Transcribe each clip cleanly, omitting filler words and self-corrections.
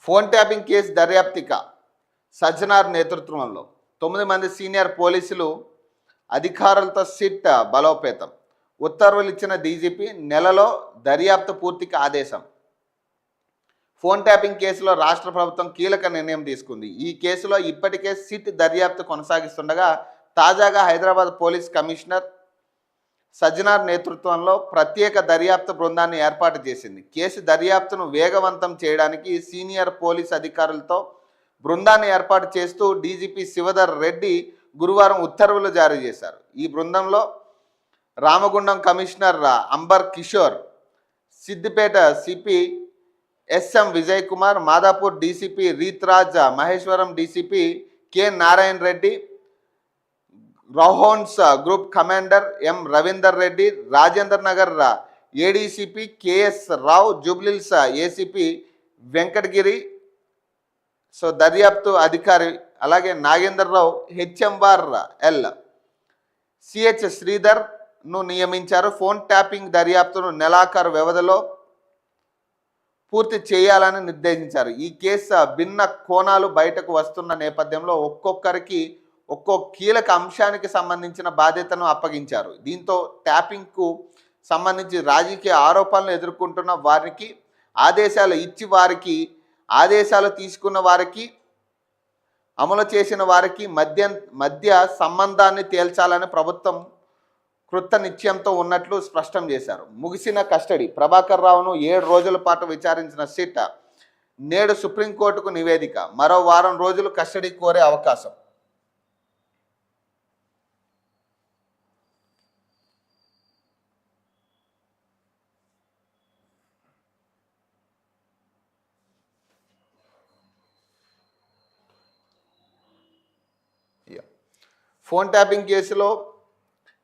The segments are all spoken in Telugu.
ఫోన్ ట్యాపింగ్ కేసు దర్యాప్తిక సజ్జనార్ నేతృత్వంలో 9 మంది సీనియర్ పోలీసులు అధికారులతో సిట్ బలోపేతం. ఉత్తర్వులు ఇచ్చిన డీజీపీ, నెలలో దర్యాప్తు పూర్తికి ఆదేశం. ఫోన్ ట్యాపింగ్ కేసులో రాష్ట్ర ప్రభుత్వం కీలక నిర్ణయం తీసుకుంది. ఈ కేసులో ఇప్పటికే సిట్ దర్యాప్తు కొనసాగిస్తుండగా తాజాగా హైదరాబాద్ పోలీస్ కమిషనర్ సజ్జనార్ నేతృత్వంలో ప్రత్యేక దర్యాప్తు బృందాన్ని ఏర్పాటు చేసింది. కేసు దర్యాప్తును వేగవంతం చేయడానికి సీనియర్ పోలీస్ అధికారులతో బృందాన్ని ఏర్పాటు చేస్తూ డీజీపీ శివధర్ రెడ్డి గురువారం ఉత్తర్వులు జారీ చేశారు. ఈ బృందంలో Ramagundam commissioner Amber Kishore, Siddipet CP SM Vijay Kumar, Madhapur DCP Reetraj, Maheshwaram DCP K Narayana Reddy, Greyhounds group commander M Ravinder Reddy, Rajendra Nagar ADCP KS Rao, Jubilee Hills ACP Venkatagiri, దర్యాప్తు అధికారి అలాగే Nagender Rao, HMR L, CH శ్రీధర్ను నియమించారు. ఫోన్ ట్యాపింగ్ దర్యాప్తును నెలాఖరు వ్యవధిలో పూర్తి చేయాలని నిర్దేశించారు. ఈ కేసు భిన్న కోణాలు బయటకు వస్తున్న నేపథ్యంలో ఒక్కొక్కరికి ఒక్కో కీలక అంశానికి సంబంధించిన బాధ్యతను అప్పగించారు. దీంతో ట్యాపింగ్కు సంబంధించి రాజకీయ ఆరోపణలు ఎదుర్కొంటున్న వారికి ఆదేశాలు ఇచ్చి, ఆదేశాలు తీసుకున్న వారికి, అమలు చేసిన వారికి మధ్య సంబంధాన్ని తేల్చాలని ప్రభుత్వం కృత నిశ్చయంతో ఉన్నట్లు స్పష్టం చేశారు. ముగిసిన కస్టడీ. ప్రభాకర్ రావును 7 రోజుల పాటు విచారించిన సిట్ నేడు సుప్రీంకోర్టుకు నివేదిక. మరో వారం రోజులు కస్టడీ కోరే అవకాశం. ఫోన్ ట్యాపింగ్ కేసులో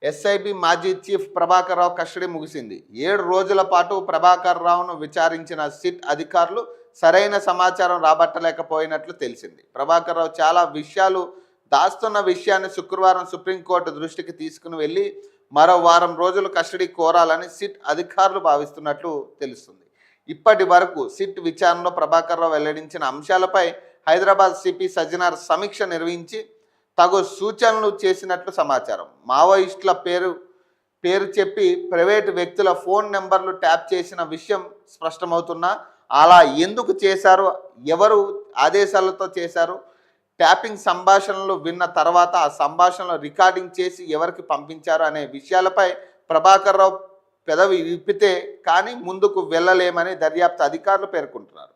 ఎస్ఐబి మాజీ చీఫ్ ప్రభాకర్ రావు కస్టడీ ముగిసింది. 7 రోజుల పాటు ప్రభాకర్ రావును విచారించిన సిట్ అధికారులు సరైన సమాచారం రాబట్టలేకపోయినట్లు తెలిసింది. ప్రభాకర్ రావు చాలా విషయాలు దాస్తున్న విషయాన్ని శుక్రవారం సుప్రీంకోర్టు దృష్టికి తీసుకుని వెళ్ళి మరో వారం రోజులు కస్టడీ కోరాలని సిట్ అధికారులు భావిస్తున్నట్లు తెలుస్తుంది. ఇప్పటి వరకు సిట్ విచారణలో ప్రభాకర్ రావు వెల్లడించిన అంశాలపై హైదరాబాద్ సిపి సజ్జనార్ సమీక్ష నిర్వహించి తగు సూచనలు చేసినట్లు సమాచారం. మావోయిస్టుల పేరు చెప్పి ప్రైవేటు వ్యక్తుల ఫోన్ నెంబర్లు ట్యాప్ చేసిన విషయం స్పష్టమవుతున్నా అలా ఎందుకు చేశారు, ఎవరు ఆదేశాలతో చేశారు, ట్యాపింగ్ సంభాషణలు విన్న తర్వాత ఆ సంభాషణలు రికార్డింగ్ చేసి ఎవరికి పంపించారు అనే విషయాలపై ప్రభాకర్ రావు పెదవి విప్పితే కానీ ముందుకు వెళ్ళలేమని దర్యాప్తు అధికారులు పేర్కొంటున్నారు.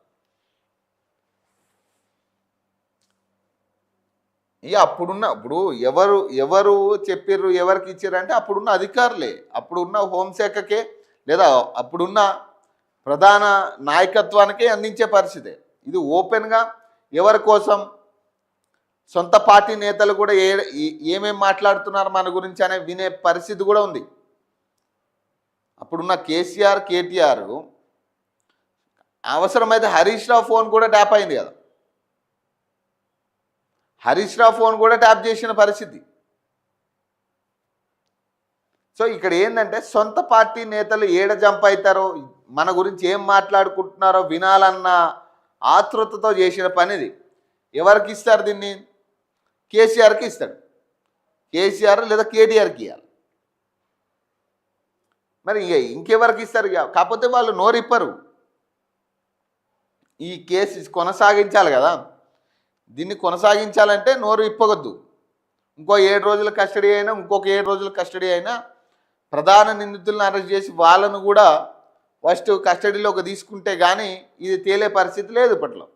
ఇప్పుడు ఎవరు చెప్పిర్రు, ఎవరికి ఇచ్చారంటే అప్పుడున్న అధికారులే, అప్పుడున్న హోంశాఖకే లేదా అప్పుడున్న ప్రధాన నాయకత్వానికే అందించే పరిస్థితే. ఇది ఓపెన్గా ఎవరి కోసం, సొంత పార్టీ నేతలు కూడా ఏమేం మాట్లాడుతున్నారు మన గురించి అనే వినే పరిస్థితి కూడా ఉంది. అప్పుడున్న కేసీఆర్, కేటీఆర్ అవసరమైతే హరీష్ రావు ఫోన్ కూడా ట్యాప్ అయింది కదా, హరీష్ రావు ఫోన్ కూడా ట్యాప్ చేసిన పరిస్థితి. ఇక్కడ ఏంటంటే సొంత పార్టీ నేతలు ఏడ జంప్ అవుతారో, మన గురించి ఏం మాట్లాడుకుంటున్నారో వినాలన్న ఆతృతతో చేసిన పనిది. ఎవరికి ఇస్తారు దీన్ని? కేసీఆర్కి ఇస్తాడు, కేసీఆర్ లేదా కేటీఆర్కి ఇవ్వాలి. మరి ఇంకెవరికి ఇస్తారు? కాకపోతే వాళ్ళు నోరిప్పరు. ఈ కేసు కొనసాగించాలి కదా, దీన్ని కొనసాగించాలంటే నోరు ఇప్పగొద్దు. ఇంకో 7 రోజుల కస్టడీ అయినా, ఇంకొక 7 రోజుల కస్టడీ అయినా ప్రధాన నిందితులను అరెస్ట్ చేసి వాళ్ళను కూడా ఫస్ట్ కస్టడీలోకి తీసుకుంటే కానీ ఇది తేలే పరిస్థితి లేదు ఇప్పట్లో.